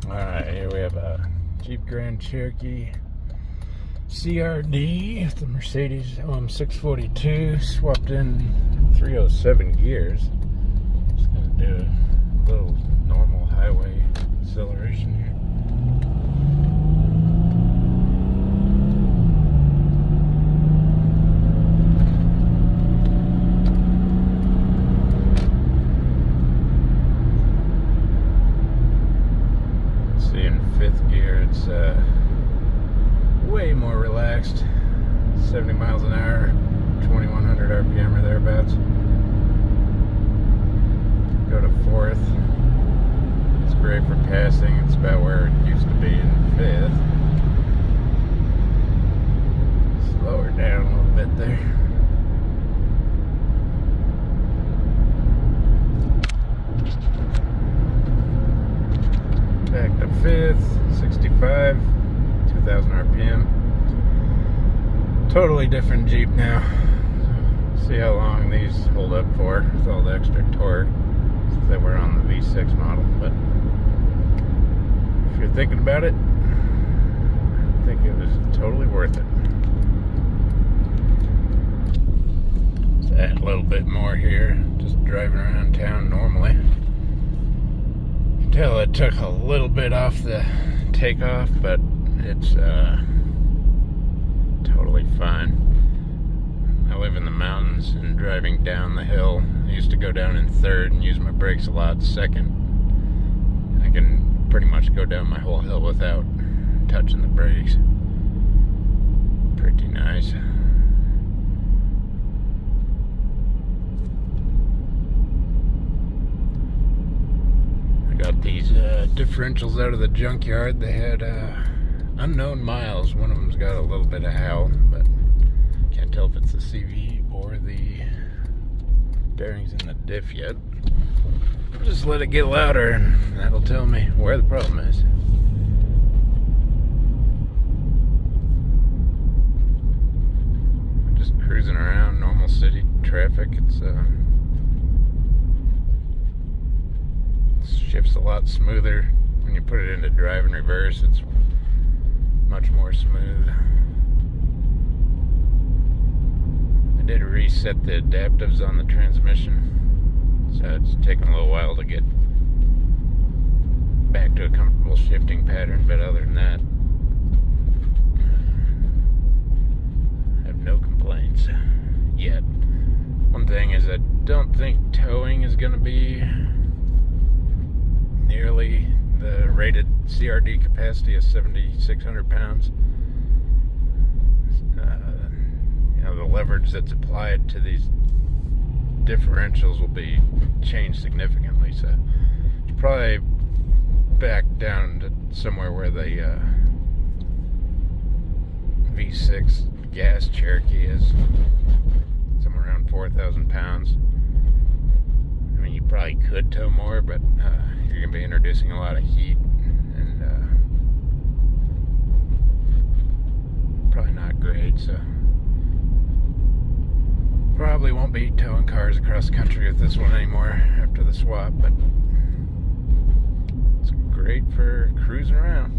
Alright, here we have a Jeep Grand Cherokee CRD with the Mercedes 642 swapped in 307 gears. Just gonna do a little normal highway acceleration here. Fifth gear, it's way more relaxed. 70 miles an hour, 2100 RPM or thereabouts. Go to fourth. It's great for passing. It's about where it used to be in fifth. Slow her down a little bit there. Back to fifth, 65, 2000 RPM. Totally different Jeep now. See how long these hold up for with all the extra torque that were on the V6 model. But if you're thinking about it, I think it was totally worth it. Let's add a little bit more here, just driving around town normally. Tell it took a little bit off the takeoff, but it's totally fine. I live in the mountains, and driving down the hill, I used to go down in third and use my brakes a lot second. I can pretty much go down my whole hill without touching the brakes. Pretty nice. Got these differentials out of the junkyard. They had unknown miles. One of them's got a little bit of howl, but can't tell if it's the CV or the bearings in the diff yet. Just let it get louder and that'll tell me where the problem is. Just cruising around normal city traffic. It's shifts a lot smoother when you put it into drive and reverse. It's much more smooth. I did reset the adaptives on the transmission, so it's taken a little while to get back to a comfortable shifting pattern, but other than that, I have no complaints yet. One thing is, I don't think towing is going to be nearly the rated CRD capacity of 7,600 pounds. The leverage that's applied to these differentials will be changed significantly, so it's probably back down to somewhere where the V6 gas Cherokee is, somewhere around 4,000 pounds. I mean, you probably could tow more, but you're going to be introducing a lot of heat, and probably not great, so probably won't be towing cars across the country with this one anymore after the swap, but it's great for cruising around.